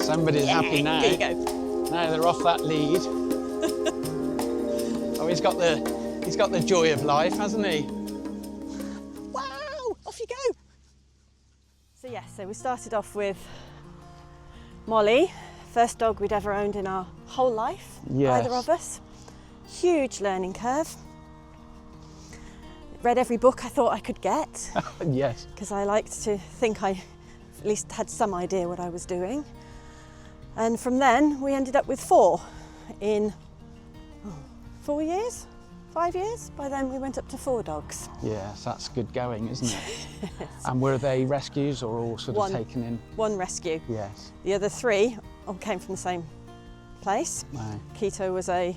somebody's happy now. There you go. Now they're off that lead. Oh, he's got the joy of life, hasn't he? Wow, off you go. So we started off with Molly, first dog we'd ever owned in our whole life, Yes. either of us. Huge learning curve. Read every book I thought I could get, Yes. because I liked to think I at least had some idea what I was doing. And from then we ended up with 4 in 4 years, 5 years. By then we went up to 4 dogs. Yes, that's good going, isn't it? And were they rescues or all sort of taken in? 1 rescue. Yes. The other 3 all came from the same place. Wow. Keto was a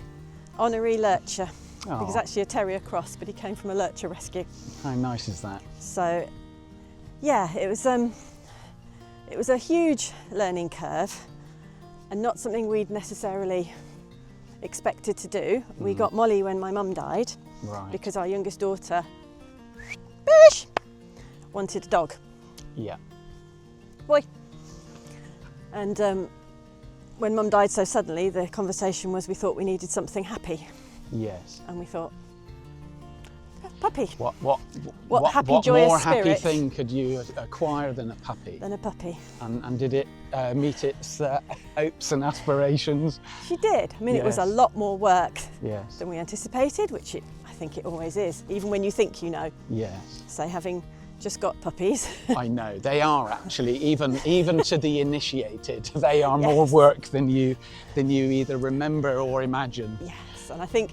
honorary lurcher. Oh. He was actually a terrier cross, but he came from a lurcher rescue. How nice is that? So, yeah, it was a huge learning curve, and not something we'd necessarily expected to do. We got Molly when my mum died, Right. because our youngest daughter, Boris, wanted a dog. Yeah. Boy. And when mum died so suddenly, the conversation was we thought we needed something happy, Yes. and we thought, puppy. What happy, what joyous more happy spirit thing could you acquire than a puppy? than a puppy. And did it meet its hopes and aspirations? She did. I mean, it was a Yes. lot more work Yes. than we anticipated, which I think it always is, even when you think you know. Yes. So having just got puppies, I know they are actually even to the initiated. They are more Yes. work than you either remember or imagine. yes, and I think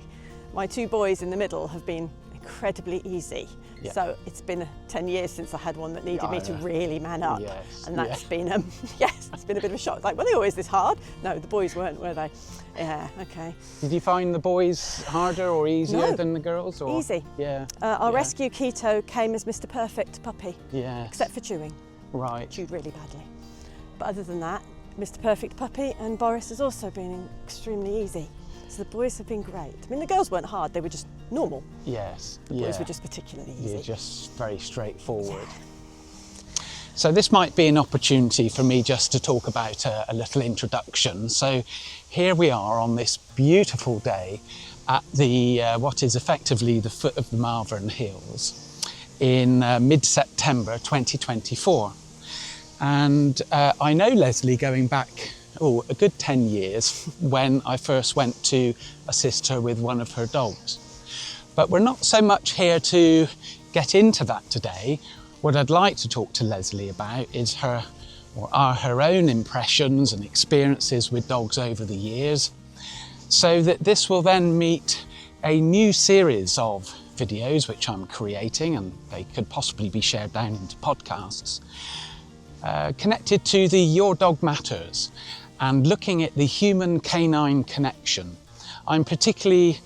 my 2 boys in the middle have been incredibly easy. Yeah. So it's been 10 years since I had one that needed me to Yeah. really man up. Yes, And that's yeah. been, yes, it's been a bit of a shock. It's like, were they always this hard? No, the boys weren't, were they? Yeah, okay. Did you find the boys harder or easier No. than the girls? Or? Easy. Yeah. Our Yeah. rescue Keto came as Mr. Perfect puppy, Yes. except for chewing. Right. Chewed really badly. But other than that, Mr. Perfect puppy, and Boris has also been extremely easy. So the boys have been great. I mean, the girls weren't hard, they were just normal. Yes. The boys were just particularly easy. You're just very straightforward. So this might be an opportunity for me just to talk about a little introduction. So here we are on this beautiful day at the what is effectively the foot of the Malvern Hills in mid-September 2024. And I know Leslie going back a good 10 years when I first went to assist her with one of her dogs. But we're not so much here to get into that today. What I'd like to talk to Leslie about is her own impressions and experiences with dogs over the years, so that this will then meet a new series of videos which I'm creating, and they could possibly be shared down into podcasts, connected to the Your Dog Matters and looking at the human-canine connection. I'm particularly,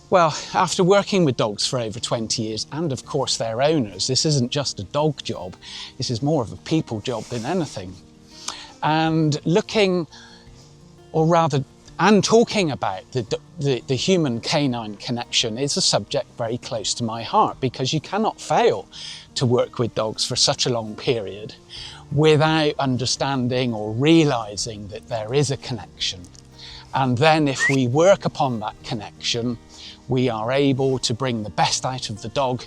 well, after working with dogs for over 20 years, and of course their owners, this isn't just a dog job, this is more of a people job than anything. And looking, or rather, and talking about the human-canine connection is a subject very close to my heart, because you cannot fail to work with dogs for such a long period without understanding or realising that there is a connection. And then if we work upon that connection, we are able to bring the best out of the dog,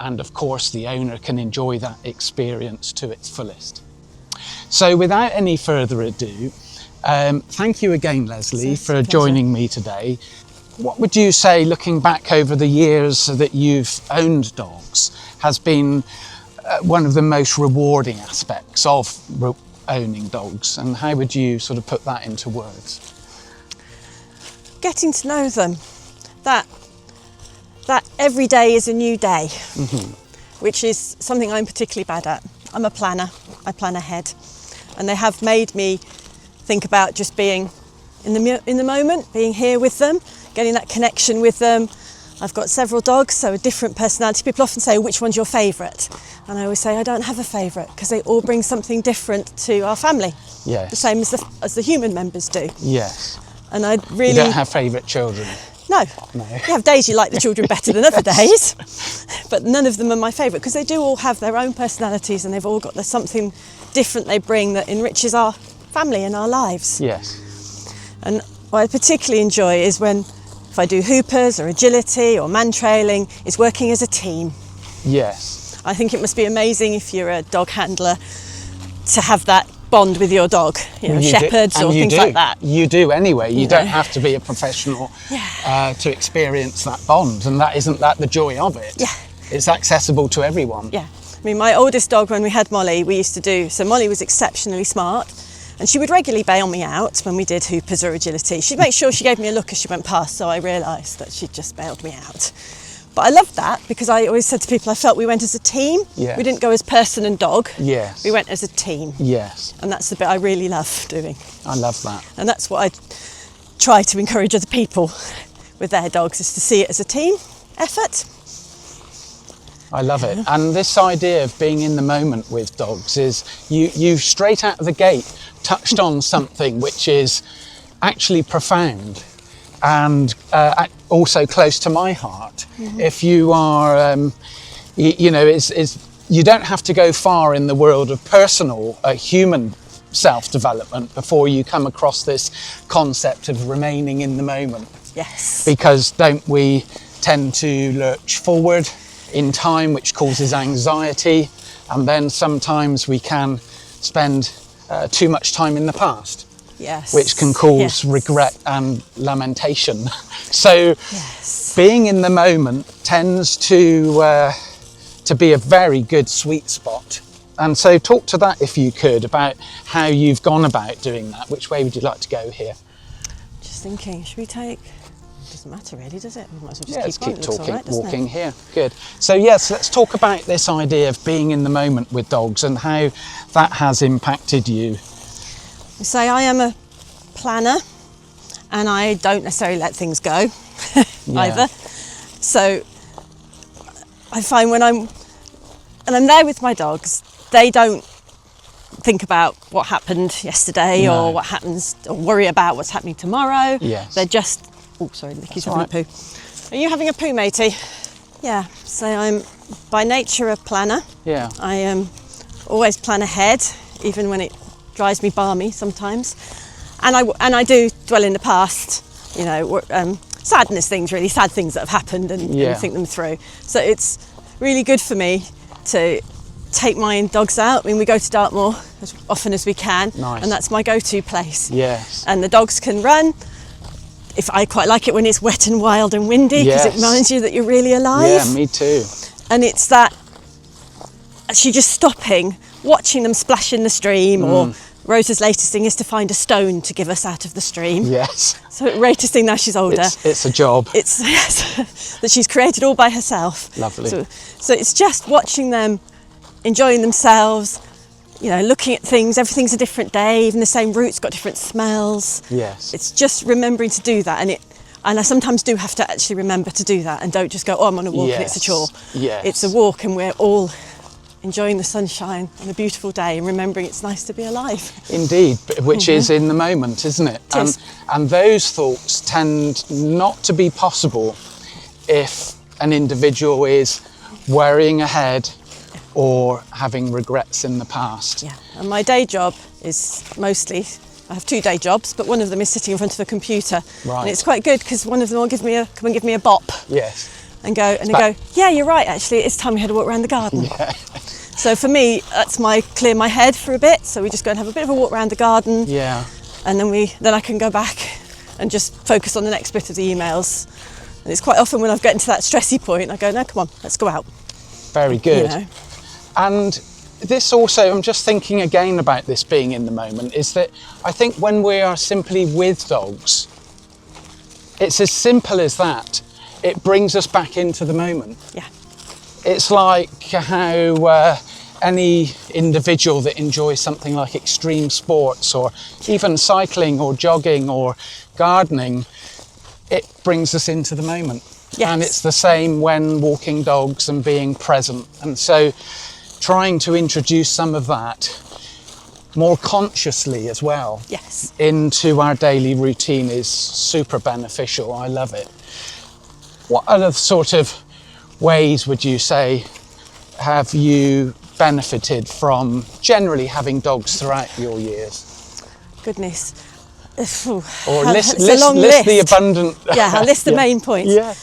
and of course the owner can enjoy that experience to its fullest. So without any further ado, thank you again, Leslie, for joining me today. What would you say, looking back over the years that you've owned dogs, has been one of the most rewarding aspects of owning dogs, and how would you sort of put that into words? Getting to know them, that every day is a new day, which is something I'm particularly bad at. I'm a planner, I plan ahead, and they have made me think about just being in the moment, being here with them, getting that connection with them. I've got several dogs, so a different personality. People often say, which one's your favourite? And I always say, I don't have a favourite, because they all bring something different to our family. Yes. The same as the human members do. Yes. And I really... You don't have favourite children? No. No. You have days you like the children better than other days, but none of them are my favourite, because they do all have their own personalities, and they've all got something different they bring that enriches our family in our lives. Yes. And what I particularly enjoy is when, if I do hoopers or agility or man trailing, is working as a team. Yes. I think it must be amazing if you're a dog handler to have that bond with your dog, shepherds or things like that. You do anyway. You don't have to be a professional to experience that bond, and isn't that the joy of it? Yeah. It's accessible to everyone. Yeah. I mean, my oldest dog, when we had Molly, so Molly was exceptionally smart, and she would regularly bail me out when we did hoopers or agility. She'd make sure she gave me a look as she went past, so I realised that she'd just bailed me out. But I loved that because I always said to people I felt we went as a team. Yes. We didn't go as person and dog. Yes. We went as a team. Yes. And that's the bit I really love doing. I love that. And that's what I try to encourage other people with their dogs, is to see it as a team effort. I love it. And this idea of being in the moment with dogs is you straight out of the gate touched on something which is actually profound and also close to my heart. If you are, you don't have to go far in the world of personal, human self-development before you come across this concept of remaining in the moment. Yes. Because don't we tend to lurch forward in time, which causes anxiety, and then sometimes we can spend too much time in the past. Yes. Which can cause regret and lamentation. So being in the moment tends to be a very good sweet spot. And so talk to that, if you could, about how you've gone about doing that. Which way would you like to go here? Just thinking, should we take... Doesn't matter really, does it? We might as well just let's keep keep talking, right, walking here. Good. So yes, let's talk about this idea of being in the moment with dogs and how that has impacted you. So I am a planner, and I don't necessarily let things go either. So I find when I'm there with my dogs, they don't think about what happened yesterday or what happens, or worry about what's happening tomorrow. Yes. They're just... Oh, sorry, Nicky's having a poo. Are you having a poo, matey? Yeah, so I'm by nature a planner. Yeah. I always plan ahead, even when it drives me balmy sometimes. And I do dwell in the past, sadness things, really sad things that have happened, and think them through. So it's really good for me to take my dogs out. I mean, we go to Dartmoor as often as we can. Nice. And that's my go-to place. Yes. And the dogs can run. If I quite like it when it's wet and wild and windy, because it reminds you that you're really alive. Yeah, me too. And it's that actually just stopping, watching them splash in the stream, or Rosa's latest thing is to find a stone to give us out of the stream. Yes. So latest thing now she's older. It's a job. It's that she's created all by herself. Lovely. So it's just watching them enjoying themselves, looking at things. Everything's a different day. Even the same route's got different smells. Yes. It's just remembering to do that, and I sometimes do have to actually remember to do that, and don't just go, I'm on a walk and it's a chore. Yes. It's a walk, and we're all enjoying the sunshine on a beautiful day and remembering it's nice to be alive. Indeed, which is in the moment, isn't it? And those thoughts tend not to be possible if an individual is worrying ahead or having regrets in the past. Yeah, and my day job is mostly, I have 2 day jobs, but one of them is sitting in front of a computer. Right. And it's quite good because one of them will come and give me a bop. Yes. And go, yeah, you're right, actually, it's time we had a walk around the garden. Yeah. So for me, that's clear my head for a bit. So we just go and have a bit of a walk around the garden. Yeah. And then I can go back and just focus on the next bit of the emails. And it's quite often when I've gotten to that stressy point, I go, no, come on, let's go out. Very good. And this also, I'm just thinking again about this being in the moment, is that I think when we are simply with dogs, it's as simple as that. It brings us back into the moment. Yeah. It's like how any individual that enjoys something like extreme sports, or even cycling or jogging or gardening, it brings us into the moment. Yes. And it's the same when walking dogs and being present. And so trying to introduce some of that more consciously as well into our daily routine is super beneficial. I love it. What other sort of ways would you say have you benefited from generally having dogs throughout your years? goodness. Or list the abundant. Yeah, I'll list the main points. Yeah.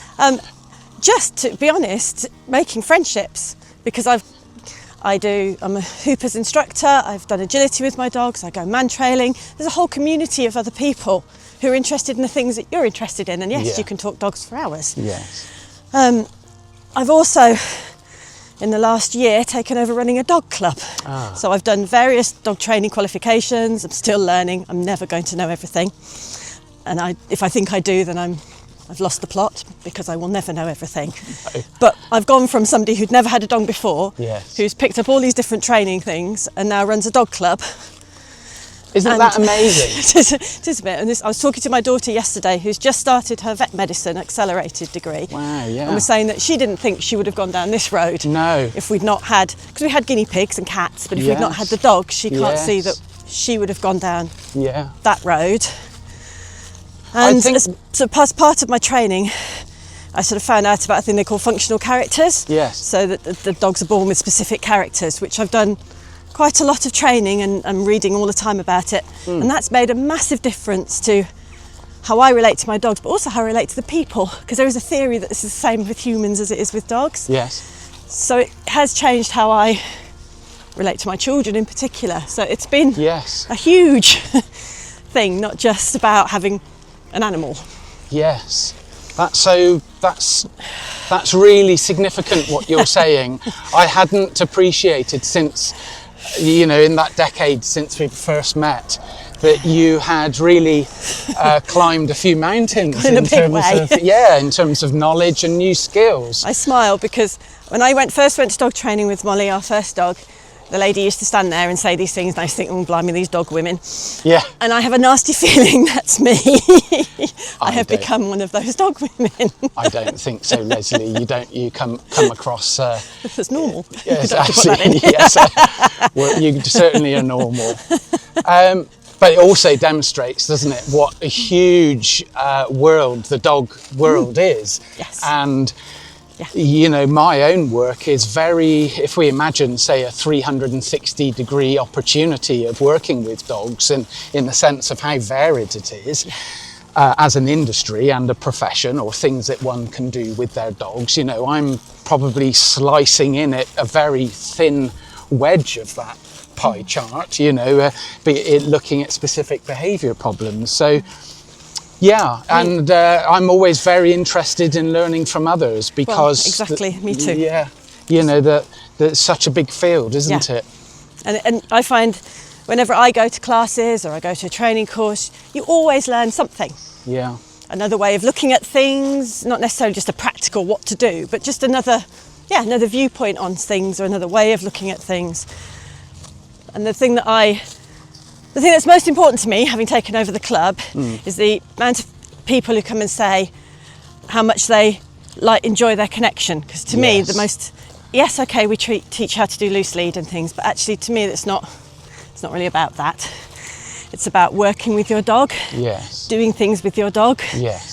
Just to be honest, making friendships, because I'm a Hoopers instructor, I've done agility with my dogs, I go man trailing. There's a whole community of other people who are interested in the things that you're interested in, and yes, you can talk dogs for hours. Yes. I've also, in the last year, taken over running a dog club. So I've done various dog training qualifications. I'm still learning. I'm never going to know everything. And if I think I do, then I've lost the plot, because I will never know everything. No. But I've gone from somebody who'd never had a dog before, who's picked up all these different training things and now runs a dog club. Isn't that amazing? It is a bit. And I was talking to my daughter yesterday, who's just started her vet medicine accelerated degree. Wow, yeah. And was saying that she didn't think she would have gone down this road. No. If we'd not had, because we had guinea pigs and cats, but if we'd not had the dogs, she can't see that she would have gone down that road. And so as part of my training, I sort of found out about a thing they call functional characters. Yes. So that the dogs are born with specific characters, which I've done quite a lot of training and reading all the time about it. And that's made a massive difference to how I relate to my dogs, but also how I relate to the people, because there is a theory that this is the same with humans as it is with dogs. Yes. So it has changed how I relate to my children in particular. So it's been a huge thing, not just about having an animal. Yes. That's really significant what you're saying. I hadn't appreciated since, in that decade since we first met, that you had really climbed a few mountains in terms of knowledge and new skills. I smile because when I first went to dog training with Molly, our first dog, the lady used to stand there and say these things, and I used to think, oh, blimey, these dog women. Yeah. And I have a nasty feeling that's me. I have become one of those dog women. I don't think so, Leslie. You come across... That's normal. Yes, absolutely. Yes. Well, you certainly are normal. But it also demonstrates, doesn't it, what a huge world the dog world is. Yes. And... my own work is if we imagine, say, a 360-degree opportunity of working with dogs in the sense of how varied it is as an industry and a profession, or things that one can do with their dogs, I'm probably slicing in it a very thin wedge of that pie chart, be it looking at specific behaviour problems. So, and I'm always very interested in learning from others, because... me too. That's such a big field, isn't it? And I find whenever I go to classes or I go to a training course, you always learn something. Yeah. Another way of looking at things, not necessarily just a practical what to do, but just another viewpoint on things, or another way of looking at things. And the thing that's most important to me, having taken over the club, is the amount of people who come and say how much they enjoy their connection. Because to me, the most... Yes, okay, we teach how to do loose lead and things, but actually to me it's not really about that. It's about working with your dog, doing things with your dog,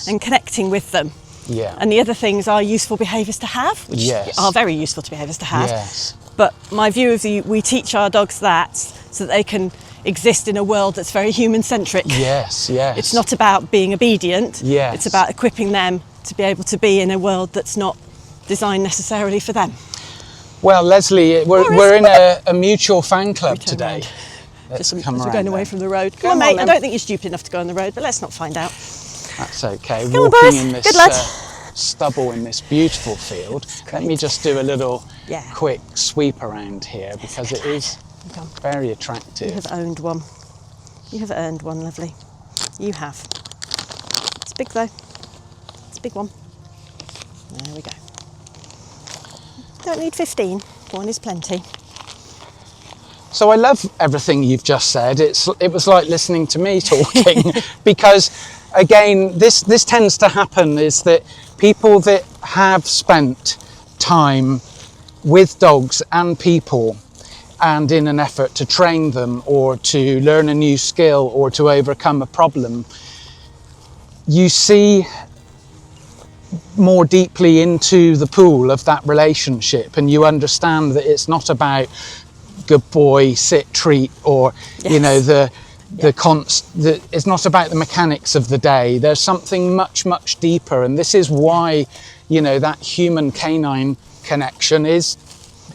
and connecting with them. Yeah. And the other things are useful behaviours to have, which are very useful behaviours to have. Yes. But my view is we teach our dogs that so that they can exist in a world that's very human-centric. Yes. It's not about being obedient. It's about equipping them to be able to be in a world that's not designed necessarily for them. Well, Leslie, we're in a mutual fan club today. Let's come around. We're going away from the road. Come on, mate. I don't think you're stupid enough to go on the road, but let's not find out. That's okay. Come on, Boris. In this stubble in this beautiful field. Let me just do a little quick sweep around here, because it is very attractive. You have owned one. You have earned one, lovely. You have. It's big though. It's a big one. There we go. Don't need 15. One is plenty. So I love everything you've just said. It was like listening to me talking, because again, this tends to happen, is that people that have spent time with dogs and people, and in an effort to train them or to learn a new skill or to overcome a problem, you see more deeply into the pool of that relationship, and you understand that it's not about good boy, sit, treat, or it's not about the mechanics of the day. There's something much, much deeper, and this is why, you know, that human-canine connection is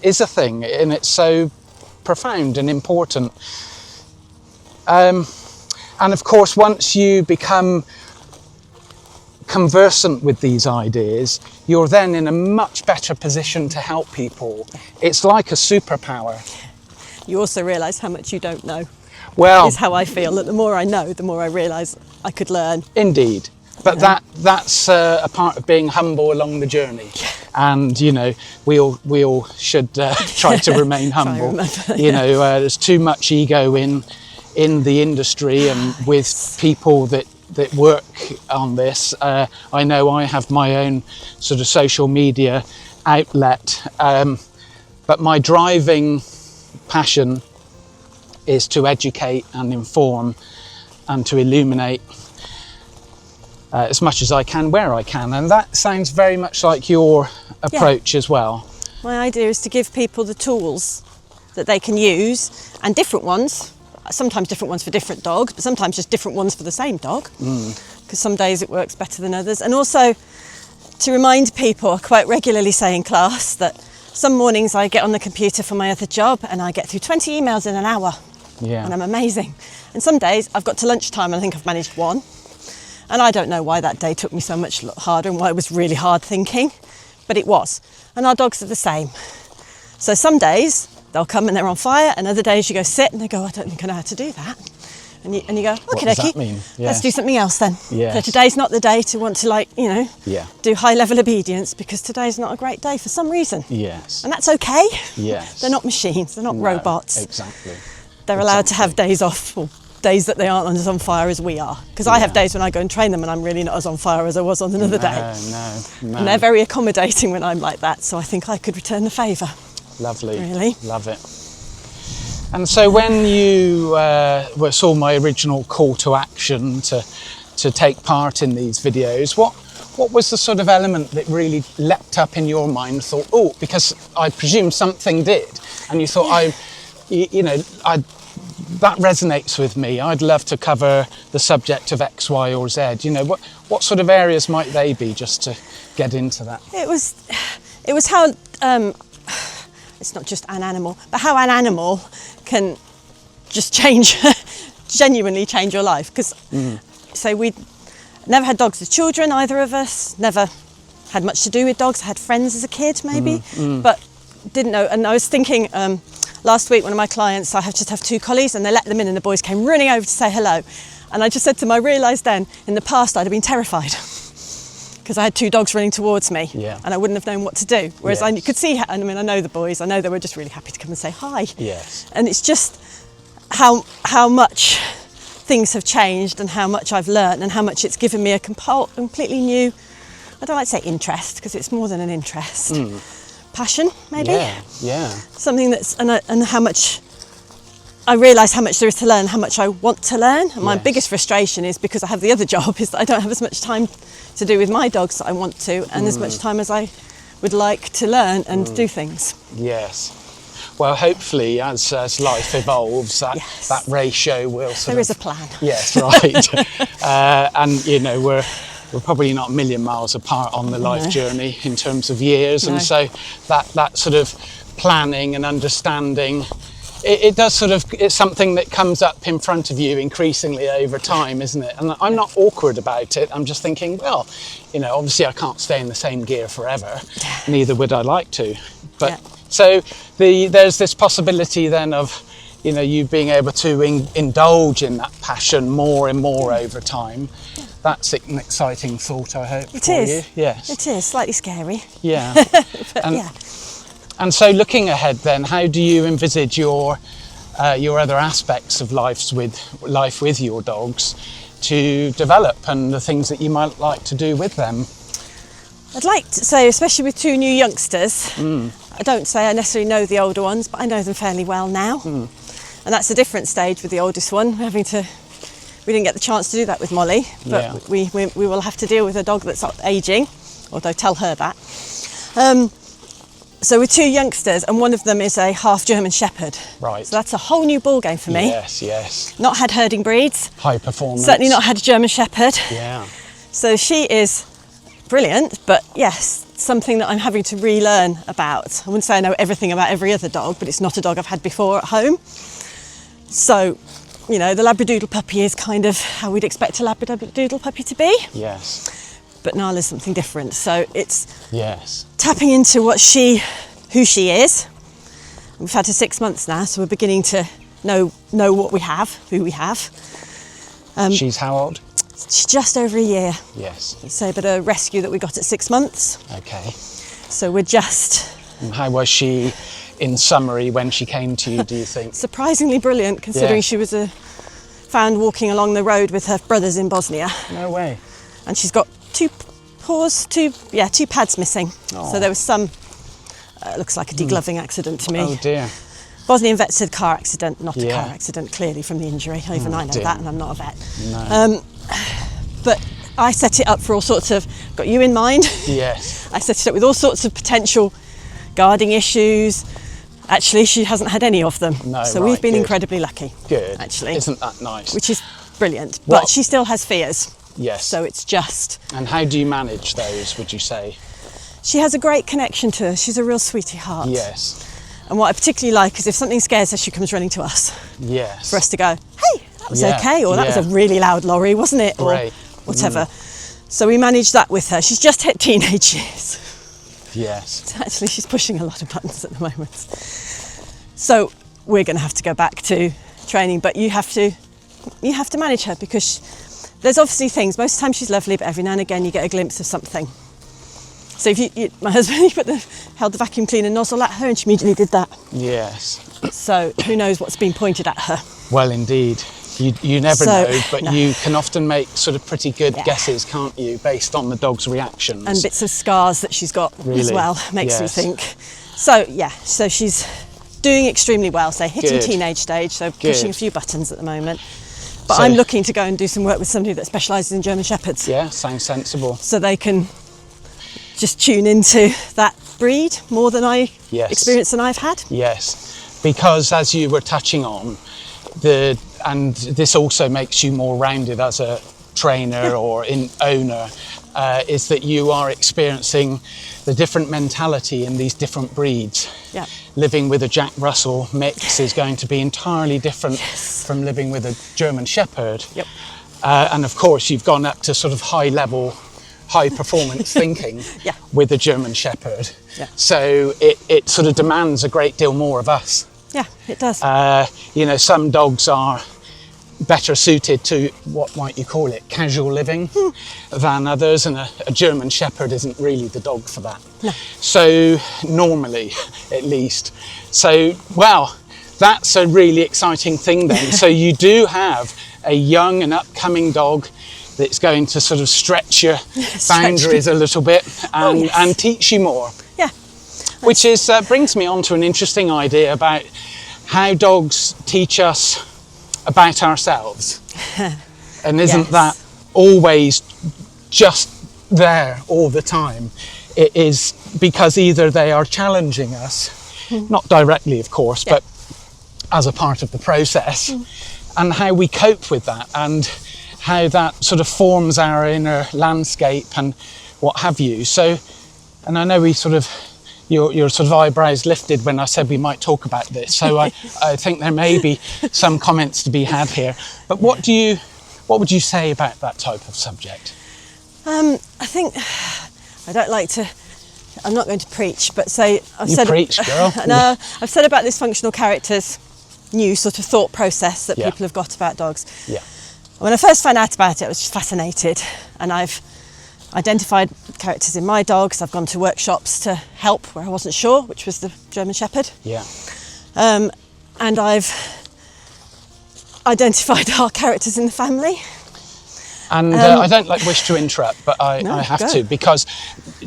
a thing, and it's so profound and important. And of course, once you become conversant with these ideas, you're then in a much better position to help people. It's like a superpower. You also realise how much you don't know. Well, is how I feel, that the more I know, the more I realise I could learn. Indeed. But that's a part of being humble along the journey. And, you know, we all should try to remain humble. You know, there's too much ego in the industry and with people that work on this. I know I have my own sort of social media outlet, but my driving passion is to educate and inform and to illuminate as much as I can where I can, and that sounds very much like your approach as well. My idea is to give people the tools that they can use, and different ones, sometimes different ones for different dogs, but sometimes just different ones for the same dog, because some days it works better than others. And also to remind people, I quite regularly say in class that some mornings I get on the computer for my other job and I get through 20 emails in an hour. Yeah. And I'm amazing. And some days I've got to lunchtime and I think I've managed one. And I don't know why that day took me so much harder and why it was really hard thinking, but it was. And our dogs are the same. So some days they'll come and they're on fire, and other days you go sit and they go, I don't think I know how to do that. And you go, okay, what does that mean? Let's do something else then. Yes. So today's not the day to want to, like, you know, do high level obedience, because today's not a great day for some reason. Yes. And that's okay. Yes. They're not machines, they're not robots. Exactly. They're allowed to have days off, or days that they aren't as on fire as we are. Because I have days when I go and train them and I'm really not as on fire as I was on another day. No. And they're very accommodating when I'm like that, so I think I could return the favour. Lovely. Really. Love it. And so when you saw my original call to action to take part in these videos, what was the sort of element that really leapt up in your mind? Thought, oh, because I presume something did, and you thought, that resonates with me. I'd love to cover the subject of X, Y, or Z. You know, what sort of areas might they be, just to get into that? It was how. It's not just an animal, but how an animal can just genuinely change your life. Because, so we never had dogs as children, either of us, never had much to do with dogs. I had friends as a kid, maybe, but didn't know. And I was thinking, last week, one of my clients, I just have two collies, and they let them in, and the boys came running over to say hello. And I just said to them, I realised then, in the past, I'd have been terrified. Because I had two dogs running towards me, and I wouldn't have known what to do. Whereas I could see, I mean, I know the boys, I know they were just really happy to come and say hi. Yes. And it's just how much things have changed, and how much I've learned, and how much it's given me a completely new, I don't like to say interest, because it's more than an interest. Passion, maybe? Yeah. Something that's, and how much, I realise how much there is to learn, how much I want to learn. And my biggest frustration is, because I have the other job, is that I don't have as much time to do with my dogs that I want to, and as much time as I would like to learn and do things. Yes. Well, hopefully, as life evolves, that ratio will There is a plan. Yes, right. And, you know, we're probably not a million miles apart on the life journey in terms of years. And so that sort of planning and understanding, it does sort of, it's something that comes up in front of you increasingly over time, isn't it? And I'm not awkward about it. I'm just thinking, well, you know, obviously I can't stay in the same gear forever. Neither would I like to. But so there's this possibility then of, you know, you being able to indulge in that passion more and more over time. That's an exciting thought, I hope, for you. Yes. It is, slightly scary. Yeah. But And so looking ahead then, how do you envisage your other aspects of life with your dogs to develop, and the things that you might like to do with them? I'd like to say, especially with two new youngsters, I don't say I necessarily know the older ones, but I know them fairly well now. And that's a different stage with the oldest one. We didn't get the chance to do that with Molly, but we will have to deal with a dog that's aging, although tell her that. So with 2 youngsters, and one of them is a half German Shepherd. Right. So that's a whole new ball game for me. Yes, yes. Not had herding breeds. High performance. Certainly not had a German Shepherd. Yeah. So she is brilliant, but yes, something that I'm having to relearn about. I wouldn't say I know everything about every other dog, but it's not a dog I've had before at home. So, you know, the Labradoodle puppy is kind of how we'd expect a Labradoodle puppy to be. Yes. But Nala's something different. So it's Yes. tapping into who she is. We've had her 6 months now, so we're beginning to know what we have, who we have. She's how old? She's just over a year. Yes. So, but a rescue that we got at 6 months. Okay. So we're just And how was she, in summary, when she came to you, do you think? surprisingly brilliant, considering Yeah. she was found walking along the road with her brothers in Bosnia, No way. and she's got 2 paws, 2 pads missing. Oh. So there was some. Looks like a degloving accident to me. Oh dear. Bosnian vet said car accident, not a Yeah. car accident, clearly from the injury. Even I know dear. that, and I'm not a vet. No. But I set it up for all sorts of, got you in mind. Yes. I set it up with all sorts of potential guarding issues. Actually, she hasn't had any of them. No, so right, we've been good. incredibly lucky. Good. Actually. Isn't that nice? Which is brilliant. What- But she still has fears. Yes. So it's just, And how do you manage those, would you say? she has a great connection to her. She's a real sweetie heart. Yes. And what I particularly like is if something scares her, she comes running to us Yes. for us to go, hey, that was Yeah, okay, or that was yeah. a really loud lorry, wasn't it? Great. Or whatever. So we manage that with her. She's just hit teenage years. Yes. Actually, she's pushing a lot of buttons at the moment. So we're going to have to go back to training, but you have to manage her, because there's obviously things. Most of the time she's lovely, but every now and again you get a glimpse of something. So if my husband held the vacuum cleaner nozzle at her, and she immediately did that. Yes. So who knows what's been pointed at her? Well, indeed. You never So, know, but no. you can often make sort of pretty good Yeah. guesses, can't you, based on the dog's reactions. And bits of scars that she's got as Really? well makes me Yes. think. So yeah, so she's doing extremely well. So hitting Good. teenage stage, so pushing Good. a few buttons at the moment. But So- I'm looking to go and do some work with somebody that specialises in German Shepherds, Yeah, sounds sensible. so they can just tune into that breed more than Yes. experience than I've had. Yes, because as you were touching on, and this also makes you more rounded as a trainer or owner, is that you are experiencing the different mentality in these different breeds. Yeah. Living with a Jack Russell mix is going to be entirely different from living with a German Shepherd. Yep. And of course, you've gone up to sort of high performance thinking Yeah. with a German Shepherd. Yeah. So it sort of demands a great deal more of us. Yeah, it does. Some dogs are better suited to, what might you call it, casual living than others, and a German Shepherd isn't really the dog for that. No. So normally, at least. So, well, that's a really exciting thing then. So you do have a young and upcoming dog that's going to sort of stretch your boundaries a little bit and teach you more. Yeah. Which is brings me on to an interesting idea about how dogs teach us about ourselves. And isn't Yes. that always just there all the time? It is because either they are challenging us, not directly of course, but as a part of the process, and how we cope with that, and how that sort of forms our inner landscape and what have you. So, and I know we sort of, your sort of eyebrows lifted when I said we might talk about this. So I think there may be some comments to be had here. But what would you say about that type of subject? I think I don't like to. I'm not going to preach, but say I've You said. preach, girl. No, I've said about this functional characters new sort of thought process that Yeah. people have got about dogs. Yeah. When I first found out about it, I was just fascinated, and I've identified characters in my dogs. I've gone to workshops to help where I wasn't sure, which was the German Shepherd. Yeah. And I've identified our characters in the family. And I don't wish to interrupt, but I have go. to, because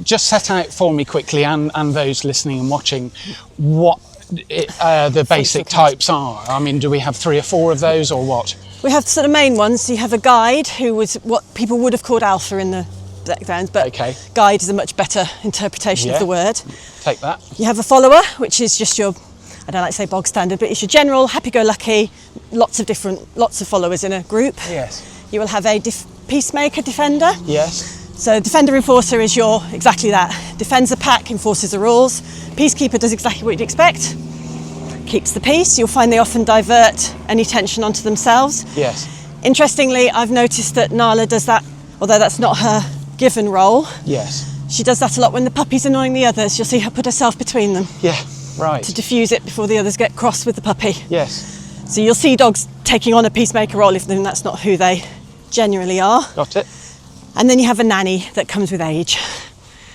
just set out for me quickly, and those listening and watching, what the basic types are. I mean, do we have 3 or 4 of those, or what? We have the sort of main ones. So you have a guide, who was what people would have called alpha in the backgrounds, but Okay. guide is a much better interpretation of Yeah. the word. Take that. You have a follower, which is just your, I don't like to say bog standard, but it's your general happy-go-lucky, lots of followers in a group. Yes. You will have a peacemaker, defender. Yes. So defender enforcer is exactly that. Defends the pack, enforces the rules. Peacekeeper does exactly what you'd expect. Keeps the peace. You'll find they often divert any tension onto themselves. Yes. Interestingly, I've noticed that Nala does that, although that's not her given role. Yes. She does that a lot when the puppy's annoying the others. You'll see her put herself between them Yeah. Right. to diffuse it before the others get cross with the puppy. Yes. So you'll see dogs taking on a peacemaker role if that's not who they generally are. Got it. And then you have a nanny that comes with age.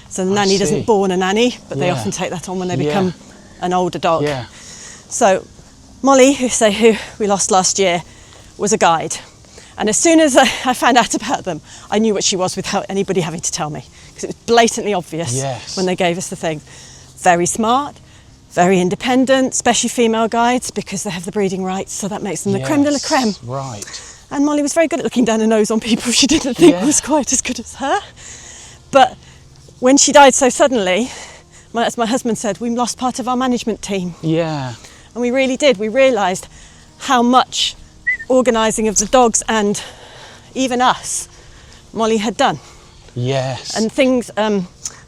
So the nanny see. doesn't born a nanny, but they Yeah. often take that on when they Yeah. become an older dog. Yeah. So Molly, who we lost last year, was a guide. And as soon as I found out about them, I knew what she was without anybody having to tell me, because it was blatantly obvious Yes. when they gave us the thing. Very smart, very independent, especially female guides, because they have the breeding rights, so that makes them the creme de la Yes. creme. Right. And Molly was very good at looking down her nose on people she didn't think Yeah. was quite as good as her. But when she died so suddenly, as my husband said, we lost part of our management team. Yeah. And we really did. We realised how much organising of the dogs and even us, Molly had done. Yes. And things,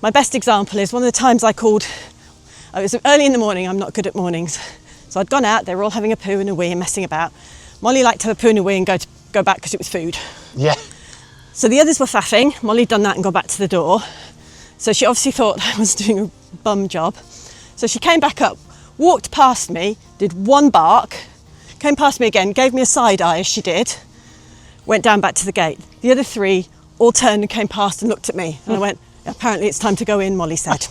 my best example is one of the times I called, it was early in the morning, I'm not good at mornings. So I'd gone out, they were all having a poo and a wee and messing about. Molly liked to have a poo and a wee and go back because it was food. Yeah. So the others were faffing. Molly'd done that and gone back to the door. So she obviously thought I was doing a bum job. So she came back up, walked past me, did one bark, came past me again, gave me a side eye as she did, went down back to the gate. The other three all turned and came past and looked at me. And I went, apparently it's time to go in, Molly said.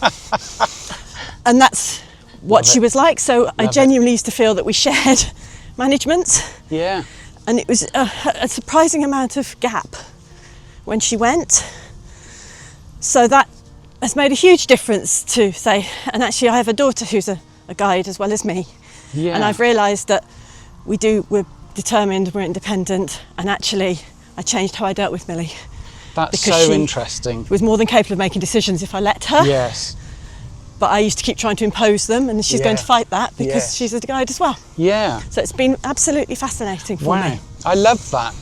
And that's what she was like. So I genuinely used to feel that we shared management. Yeah. And it was a surprising amount of gap when she went. So that has made a huge difference to say, and actually I have a daughter who's a guide as well as me. Yeah. And I've realised that we're determined, we're independent, and actually I changed how I dealt with Millie. That's because so she interesting. was more than capable of making decisions if I let her. Yes. But I used to keep trying to impose them, and she's going to fight that because Yes. she's a guide as well. Yeah. So it's been absolutely fascinating for Wow. me. I love that.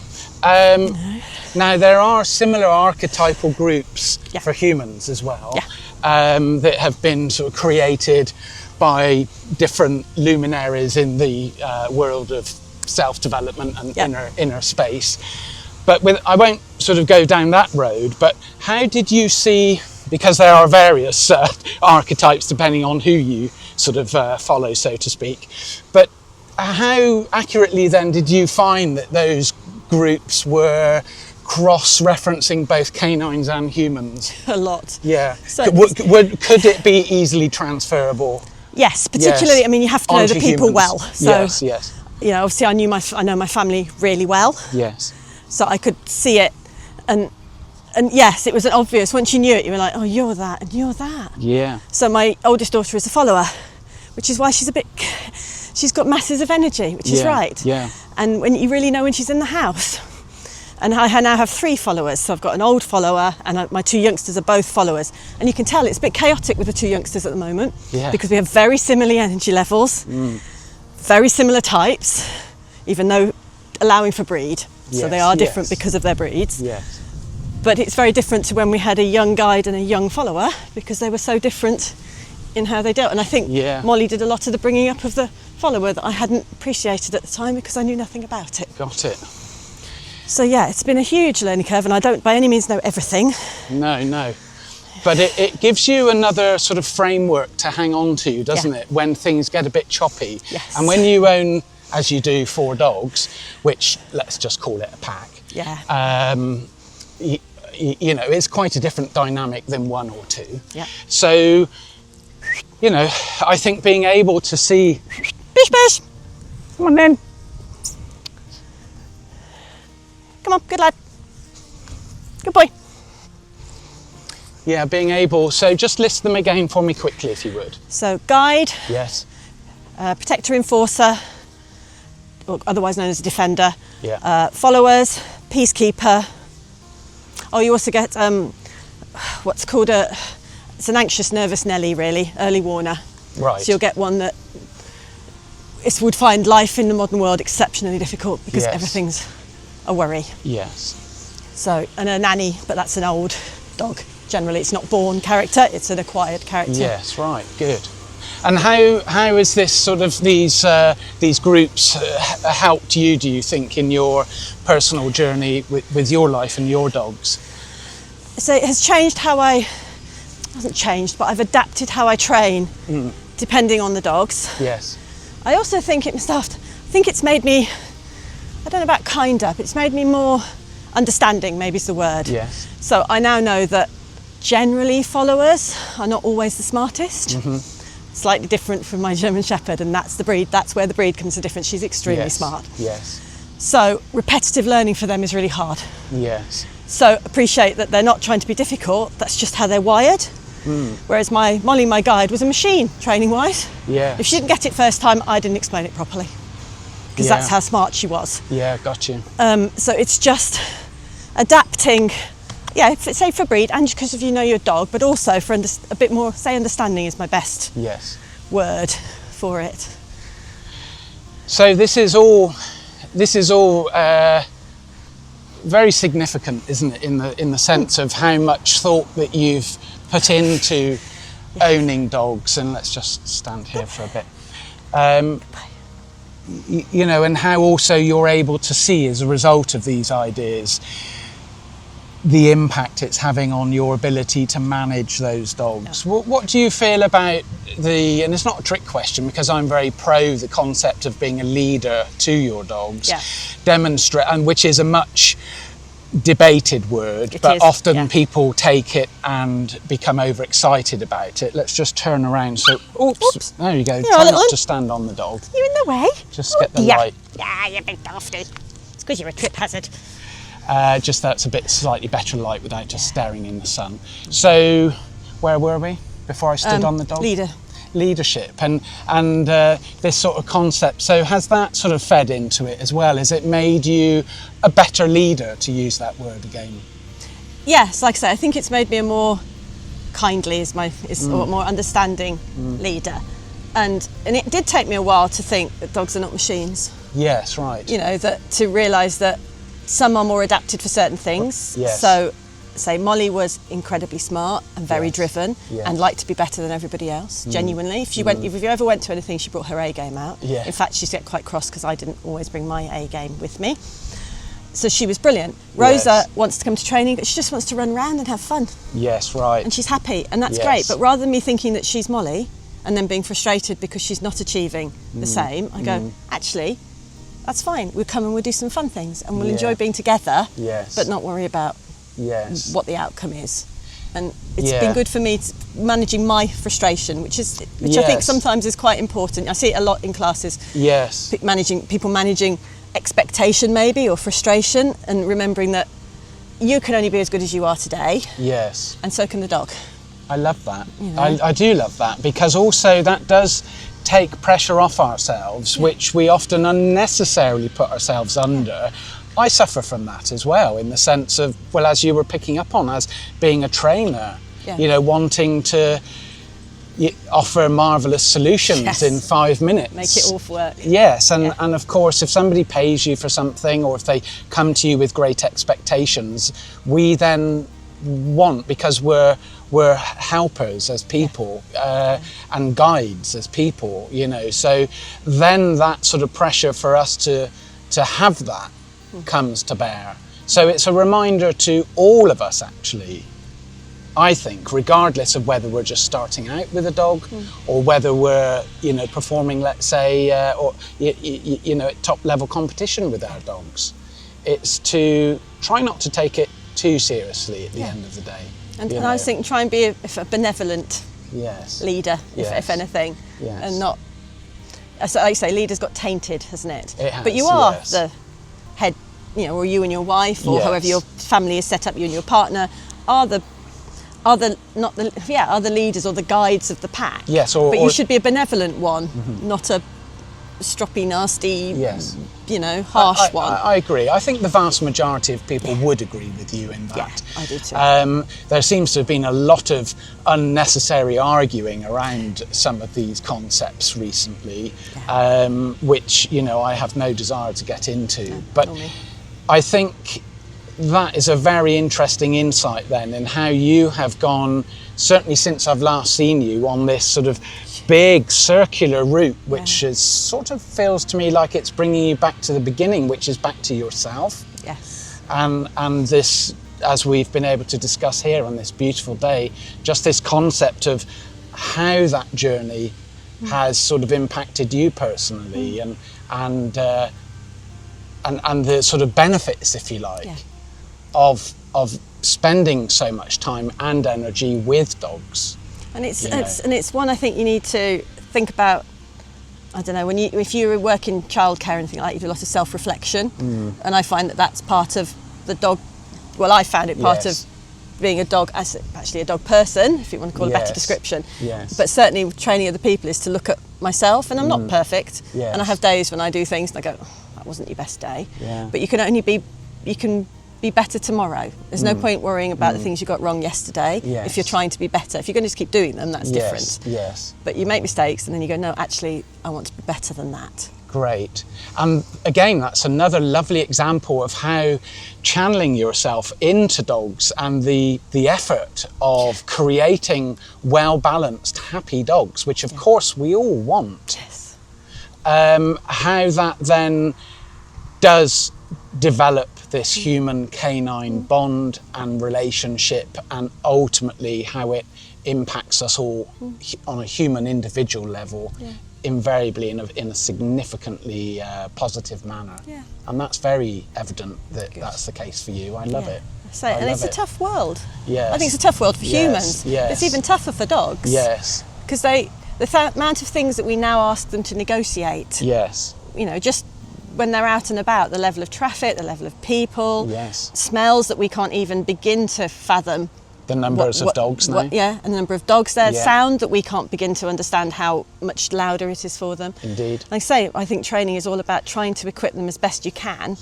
Now there are similar archetypal groups Yeah. for humans as well, Yeah. that have been sort of created by different luminaries in the world of self-development and Yeah. inner space. But I won't sort of go down that road, but how did you see, because there are various archetypes depending on who you sort of follow, so to speak, but how accurately then did you find that those groups were cross-referencing both canines and humans? A lot. Yeah. So Could it be easily transferable? Yes, particularly, Yes. I mean, you have to know the Onto people humans. well. So, Yes, yes, you know, obviously I know my family really well, yes. so I could see it. And yes, it was obvious. Once you knew it, you were like, oh, you're that and you're that. Yeah. So my oldest daughter is a follower, which is why she's she's got masses of energy, which is Yeah, right. yeah. And when you really know when she's in the house. And I now have 3 followers. So I've got an old follower and my 2 youngsters are both followers. And you can tell it's a bit chaotic with the 2 youngsters at the moment, Yeah. because we have very similar energy levels, very similar types, even though allowing for breed. So they Yes, are different yes. because of their breeds. Yes. But it's very different to when we had a young guide and a young follower, because they were so different in how they dealt. And I think Yeah. Molly did a lot of the bringing up of the follower that I hadn't appreciated at the time because I knew nothing about it. Got it. So yeah, it's been a huge learning curve, and I don't by any means know everything. No. But it gives you another sort of framework to hang on to, doesn't Yeah. it, when things get a bit choppy? Yes. And when you own, as you do, 4 dogs, which let's just call it a pack, Yeah. you know, it's quite a different dynamic than 1 or 2. Yeah. So, you know, I think being able to see, Bish bish. come on then, Come on, good lad. Good boy. yeah, being able, so just list them again for me quickly if you would. So guide, Yes. protector enforcer, or otherwise known as a defender, Yeah. followers, peacekeeper. Oh, you also get what's called it's an anxious nervous Nelly, really, early warner. Right. So you'll get one that would find life in the modern world exceptionally difficult because Yes. everything's a worry. Yes. So, and a nanny, but that's an old dog. Generally, it's not born character, it's an acquired character. Yes, right, good. And how is this sort of these groups helped you, do you think, in your personal journey with your life and your dogs? So it has changed how hasn't changed, but I've adapted how I train depending on the dogs. Yes. I also think it's made me, I don't know about kinder, but it's made me more understanding, maybe is the word. Yes. So I now know that generally followers are not always the smartest. Slightly different from my German Shepherd, and that's where the breed comes to difference. She's extremely smart. Yes. So repetitive learning for them is really hard. Yes. So appreciate that they're not trying to be difficult, that's just how they're wired. Whereas Molly, my guide, was a machine, training-wise. Yeah. If she didn't get it first time, I didn't explain it properly. Because that's how smart she was. Yeah, got you. So it's just adapting, say for breed, and because if you know your dog, but also for a bit more, say understanding is my best word for it. So this is all very significant, isn't it, in the sense of how much thought that you've put into owning dogs. And let's just stand here for a bit. You know, and how also you're able to see as a result of these ideas the impact it's having on your ability to manage those dogs. What do you feel about and it's not a trick question because I'm very pro the concept of being a leader to your dogs, demonstrate, and which is a much debated word, but often people take it and become overexcited about it. Let's just turn around. So, oops. There you go. Try not to stand on the dog. You're in the way. Just get the light. Yeah, you big dafty. It's because you're a trip hazard. Just that's a bit slightly better light without just staring in the sun. So, where were we before I stood on the dog? Leadership and this sort of concept. So has that sort of fed into it as well? Has it made you a better leader, to use that word again? Yes, like I say, I think it's made me a more kindly, or more understanding leader. And it did take me a while to think that dogs are not machines. Yes, right. You know, to realise that some are more adapted for certain things. Yes. So, say Molly was incredibly smart and very driven and liked to be better than everybody else, genuinely. If you ever went to anything, she brought her A game out. Yeah. In fact, she'd get quite cross because I didn't always bring my A game with me. So she was brilliant. Rosa wants to come to training, but she just wants to run around and have fun. Yes, right. And she's happy, and that's great. But rather than me thinking that she's Molly and then being frustrated because she's not achieving the same, I go, actually, that's fine. We'll come and we'll do some fun things and we'll enjoy being together, but not worry about what the outcome is. And it's been good for me managing my frustration, which I think sometimes is quite important. I see it a lot in classes. Yes. People managing expectation maybe, or frustration, and remembering that you can only be as good as you are today. Yes. And so can the dog. I love that. You know? I do love that, because also that does take pressure off ourselves, which we often unnecessarily put ourselves under. I suffer from that as well, in the sense of, well, as you were picking up on, as being a trainer, you know, wanting to offer marvellous solutions in 5 minutes. Make it all work. Yes, and of course, if somebody pays you for something, or if they come to you with great expectations, we then want, because we're helpers as people, and guides as people, you know, so then that sort of pressure for us to have that comes to bear. So it's a reminder to all of us, actually, I think, regardless of whether we're just starting out with a dog or whether we're, you know, performing, let's say, or you know, at top level competition with our dogs. It's to try not to take it too seriously at the end of the day. And I was thinking, try and be a benevolent leader, if anything, and not, like I say, leaders got tainted, hasn't it? It has, but you are the head, you know, or you and your wife, or however your family is set up, you and your partner are the leaders or the guides of the pack. Yes, but you should be a benevolent one, not a stroppy, nasty, Yes. harsh one. I agree. I think the vast majority of people would agree with you in that. Yeah, I do too. There seems to have been a lot of unnecessary arguing around some of these concepts recently, which, I have no desire to get into. But I think that is a very interesting insight then in how you have gone, certainly since I've last seen you, on this sort of big circular route, which is sort of feels to me like it's bringing you back to the beginning, which is back to yourself. Yes. And this, as we've been able to discuss here on this beautiful day, just this concept of how that journey has sort of impacted you personally, and the sort of benefits, if you like, of spending so much time and energy with dogs. And it's one I think you need to think about. I don't know, if you work in childcare and anything like that, you do a lot of self-reflection, and I find that that's part of the dog. Well, I found it part of being a dog, actually a dog person, if you want to call it a better description. Yes. But certainly training other people is to look at myself, and I'm not perfect, and I have days when I do things and I go, oh, that wasn't your best day. Yeah. But you can be better tomorrow. There's no point worrying about the things you got wrong yesterday if you're trying to be better. If you're going to just keep doing them, that's different. Yes. But you make mistakes and then you go, no, actually, I want to be better than that. Great. And again, that's another lovely example of how channeling yourself into dogs and the effort of creating well-balanced, happy dogs, which of course we all want. Yes. How that then does develop this human-canine bond and relationship, and ultimately how it impacts us all on a human individual level, invariably in a significantly positive manner. Yeah. And that's very evident that that's the case for you. I love it. And it's a tough world. Yes. I think it's a tough world for humans. Yes. It's even tougher for dogs. Yes. Because the amount of things that we now ask them to negotiate. Yes. Just when they're out and about, the level of traffic, the level of people, smells that we can't even begin to fathom. The numbers of dogs now. And the number of dogs there, sound that we can't begin to understand how much louder it is for them. Indeed. Like I say, I think training is all about trying to equip them as best you can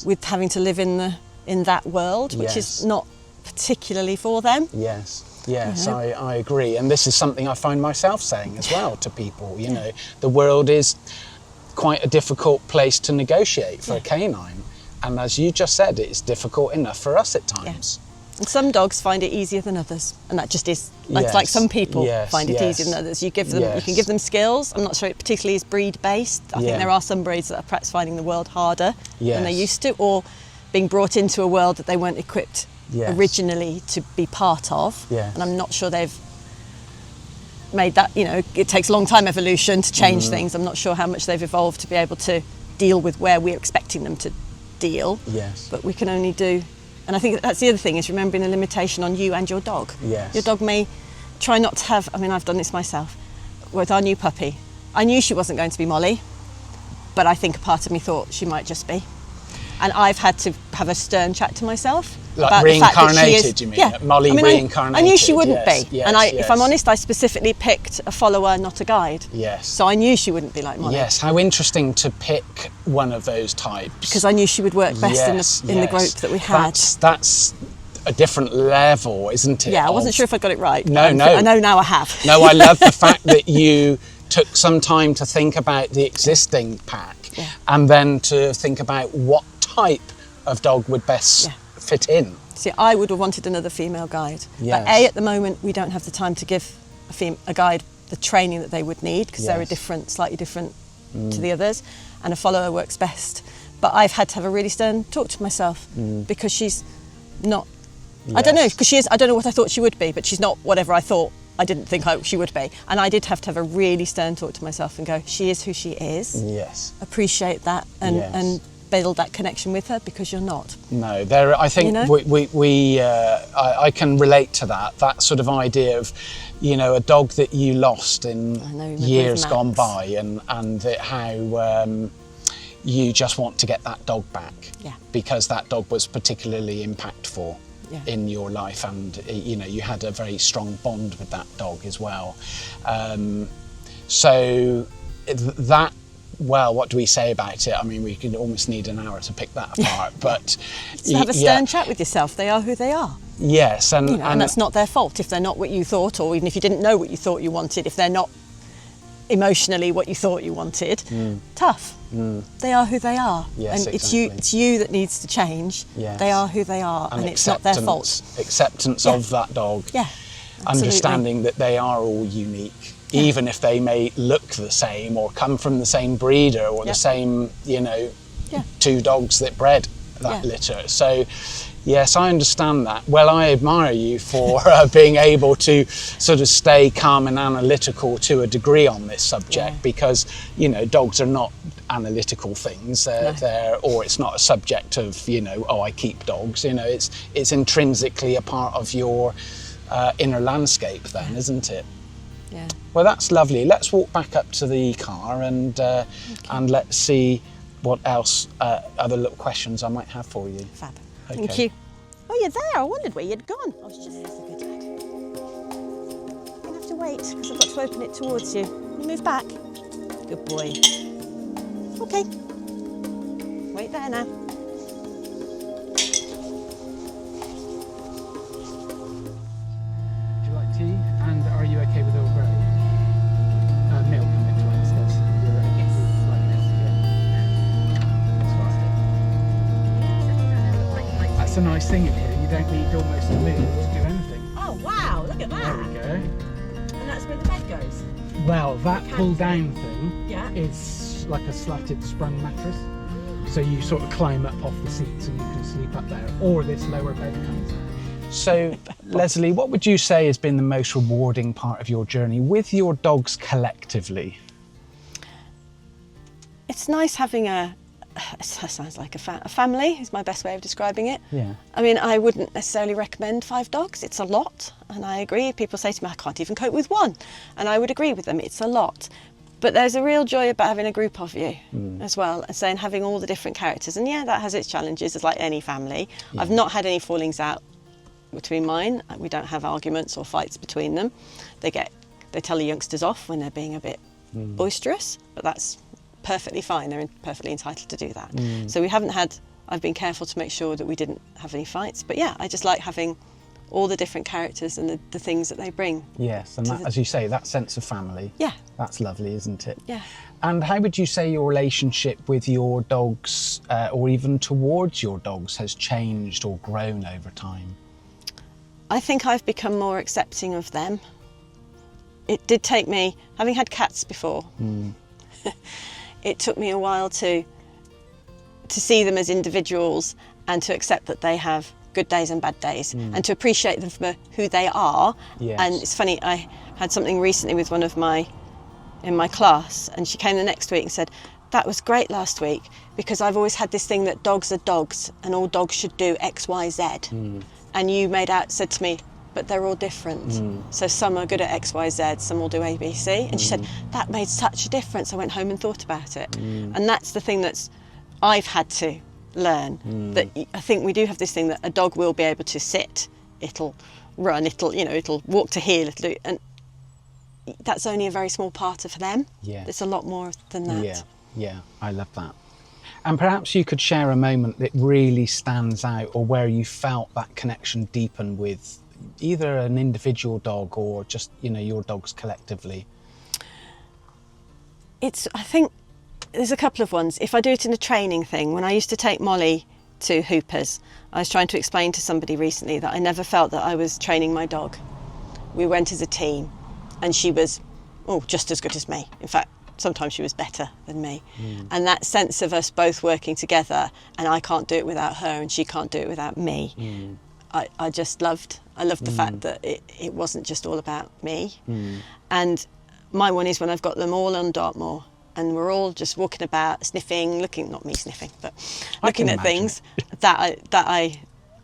with having to live in that world, which is not particularly for them. Yes, I agree. And this is something I find myself saying as well to people. The world is quite a difficult place to negotiate for a canine, and as you just said, it's difficult enough for us at times. And some dogs find it easier than others, and that just is like some people find it easier than others. You can give them skills. I'm not sure it particularly is breed based. I think there are some breeds that are perhaps finding the world harder than they used to, or being brought into a world that they weren't equipped originally to be part of. And I'm not sure they've made that, it takes a long time evolution to change things. I'm not sure how much they've evolved to be able to deal with where we're expecting them to deal. But we can only do, and I think that's the other thing, is remembering the limitation on you and your dog. Your dog may try not to have, I've done this myself with our new puppy. I knew she wasn't going to be Molly, but I think a part of me thought she might just be. And I've had to have a stern chat to myself. Like about reincarnated, the fact that she is, you mean? Molly reincarnated. I knew she wouldn't be. Yes, and if I'm honest, I specifically picked a follower, not a guide. Yes. So I knew she wouldn't be like Molly. Yes, how interesting to pick one of those types. Because I knew she would work best in the group that we had. That's a different level, isn't it? Yeah, I wasn't sure if I got it right. No. I know now I have. No, I love the fact that you took some time to think about the existing pack and then to think about what type of dog would best fit in. See, I would have wanted another female guide. But at the moment, we don't have the time to give a guide the training that they would need, because they're slightly different to the others, and a follower works best. But I've had to have a really stern talk to myself because she's not, I don't know, because she is, I don't know what I thought she would be, but she's not whatever I thought I didn't think she would be. And I did have to have a really stern talk to myself and go, she is who she is. Yes. Appreciate that and build that connection with her, because you're not. No, I think I can relate to that sort of idea of, a dog that you lost in years gone by, and how you just want to get that dog back because that dog was particularly impactful in your life, and you had a very strong bond with that dog as well. So that well, what do we say about it? I mean, we could almost need an hour to pick that apart, but... So have a stern chat with yourself. They are who they are. Yes, and that's not their fault if they're not what you thought, or even if you didn't know what you thought you wanted, if they're not emotionally what you thought you wanted. Tough. They are who they are. Yes, and exactly. it's you that needs to change. Yes. They are who they are, and it's not their fault. Acceptance of that dog. Yeah. Understanding that they are all unique, even if they may look the same or come from the same breeder or the same, two dogs that bred that litter. So, yes, I understand that. Well, I admire you for being able to sort of stay calm and analytical to a degree on this subject, because, dogs are not analytical things. Or it's not a subject of, I keep dogs. It's intrinsically a part of your inner landscape then, isn't it? Yeah. Well, that's lovely. Let's walk back up to the car and let's see what else, other little questions I might have for you. Fab. Okay. Thank you. Oh, you're there. I wondered where you'd gone. I was just... That's a good dad. You'll have to wait, because I've got to open it towards you. You move back. Good boy. Okay. Wait there now. Would you like tea? And are you okay with Earl Grey? Milk, electrolytes, yes. You're okay with like this? Yeah. That's a nice thing in here. You don't need almost to move to do anything. Oh, wow. Look at that. There we go. And that's where the bed goes. Well, that pull-down thing Yeah. is like a slatted sprung mattress. So you sort of climb up off the seats and you can sleep up there, or this lower bed comes out. So, Leslie, what would you say has been the most rewarding part of your journey with your dogs collectively? It's nice having it sounds like a family is my best way of describing it. Yeah. I mean, I wouldn't necessarily recommend 5 dogs. It's a lot, and I agree. People say to me, I can't even cope with 1, and I would agree with them. It's a lot. But there's a real joy about having a group of you as well, and saying having all the different characters. And yeah, that has its challenges, as like any family. Yeah. I've not had any fallings out between mine. We don't have arguments or fights between them. They tell the youngsters off when they're being a bit boisterous, but that's perfectly fine. They're perfectly entitled to do that. So I've been careful to make sure that we didn't have any fights. But yeah, I just like having all the different characters and the things that they bring. Yes, and that, as you say, that sense of family. Yeah. That's lovely, isn't it? Yeah. And how would you say your relationship with your dogs, or even towards your dogs, has changed or grown over time? I think I've become more accepting of them. It did take me, having had cats before, it took me a while to see them as individuals and to accept that they have good days and bad days, and to appreciate them for who they are. Yes. And it's funny, I had something recently with one of in my class, and she came the next week and said, that was great last week, because I've always had this thing that dogs are dogs and all dogs should do X, Y, Z. And you said to me, but they're all different. So some are good at X, Y, Z, some will do A, B, C. And she said, that made such a difference. I went home and thought about it. And that's the thing I've had to learn, that I think we do have this thing that a dog will be able to sit, it'll run, it'll walk to heel, and that's only a very small part of them. Yeah. There's a lot more than that. Yeah, I love that. And perhaps you could share a moment that really stands out, or where you felt that connection deepen with either an individual dog or just, your dogs collectively. I think there's a couple of ones. If I do it in a training thing, when I used to take Molly to Hoopers, I was trying to explain to somebody recently that I never felt that I was training my dog. We went as a team, and she was just as good as me. In fact, sometimes she was better than me. And that sense of us both working together, and I can't do it without her and she can't do it without me, I just loved. I loved the fact that it wasn't just all about me. And my one is when I've got them all on Dartmoor and we're all just walking about, sniffing, looking, not me sniffing, but looking at things, that I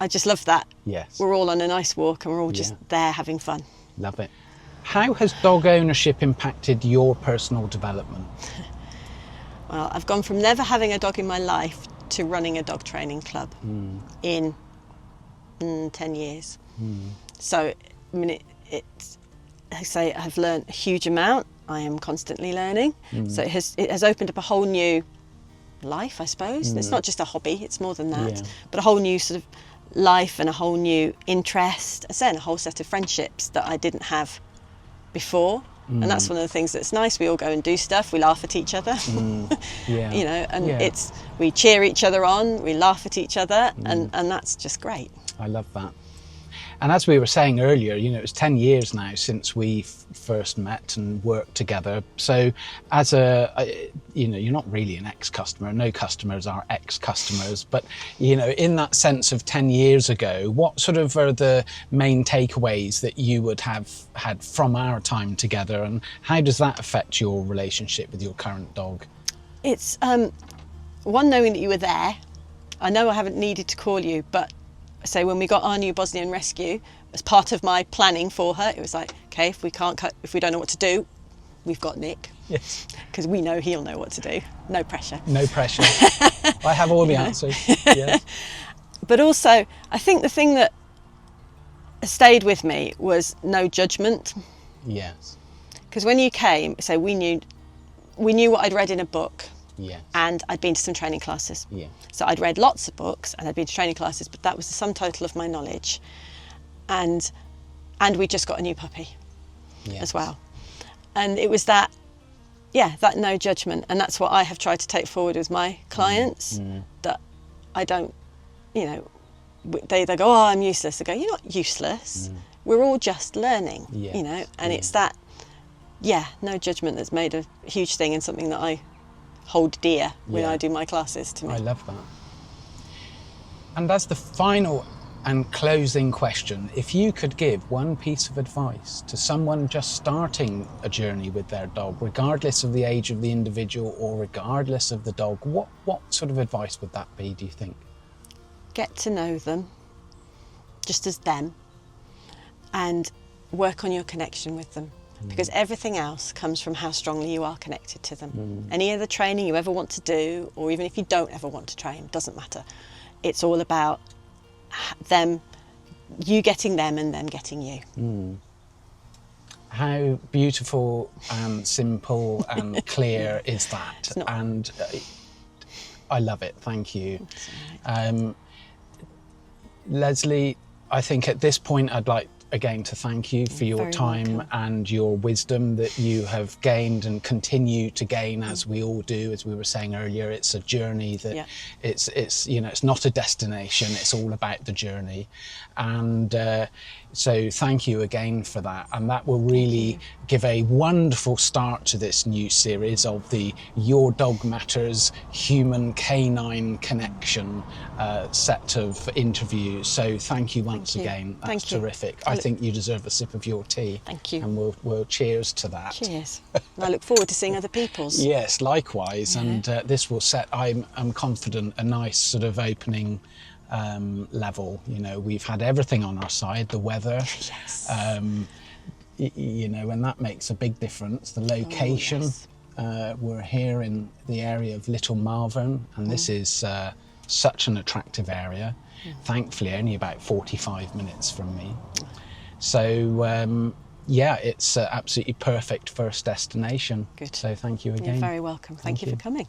just love that. Yes. We're all on a nice walk and we're all just there having fun. Love it. How has dog ownership impacted your personal development? Well, I've gone from never having a dog in my life to running a dog training club in 10 years. So, I mean, I say I've learned a huge amount. I am constantly learning. So it has opened up a whole new life, I suppose. And it's not just a hobby, it's more than that. Yeah. But a whole new sort of life and a whole new interest, and a whole set of friendships that I didn't have before. And that's one of the things that's nice. We all go and do stuff, we laugh at each other. Yeah. You know, and Yeah. we cheer each other on, we laugh at each other, and that's just great. I love that. And as we were saying earlier, you know, it's 10 years now since we first met and worked together. So as you know, you're not really an ex-customer. No customers are ex-customers. But, you know, in that sense of 10 years ago, what sort of are the main takeaways that you would have had from our time together? And how does that affect your relationship with your current dog? It's one, knowing that you were there. I know I haven't needed to call you, but say when we got our new Bosnian rescue, as part of my planning for her, it was like, okay, if we don't know what to do, we've got Nick. Yes. Because we know he'll know what to do. No pressure. No pressure. I have all the answers. Yes. But also, I think the thing that stayed with me was no judgment. Yes. Because when you came, so we knew what I'd read in a book. Yes. And I'd been to some training classes. Yeah. So I'd read lots of books and I'd been to training classes, but that was the sum total of my knowledge. And we just got a new puppy as well. And it was that no judgment. And that's what I have tried to take forward with my clients, that I don't, you know, they go, oh, I'm useless. I go, you're not useless. We're all just learning, you know, and it's that, no judgment that's made a huge thing, and something that I hold dear when I do my classes to me. I love that. And as the final and closing question, if you could give one piece of advice to someone just starting a journey with their dog, regardless of the age of the individual or regardless of the dog, what sort of advice would that be, do you think? Get to know them just as them, and work on your connection with them. Because everything else comes from how strongly you are connected to them. Any other training you ever want to do, or even if you don't ever want to train, doesn't matter. It's all about you getting them and them getting you. How beautiful and simple and clear is that? And I love it, thank you. Leslie, I think at this point I'd like again to thank you for your time and your wisdom that you have gained and continue to gain, as we all do. As we were saying earlier, it's a journey that it's you know, it's not a destination, it's all about the journey. And so thank you again for that, and that will really give a wonderful start to this new series of the Your Dog Matters Human-Canine Connection set of interviews. So thank you once again. That's terrific. I think you deserve a sip of your tea. Thank you. And we'll cheers to that. Cheers. And I look forward to seeing other people's. Yes, likewise. And this will set, I'm confident, a nice sort of opening level. You know, we've had everything on our side, the weather, you know, and that makes a big difference. The location, we're here in the area of Little Malvern, and this is such an attractive area. Thankfully only about 45 minutes from me. So yeah, it's absolutely perfect first destination. Good. So thank you again. You're very welcome. Thank you for coming.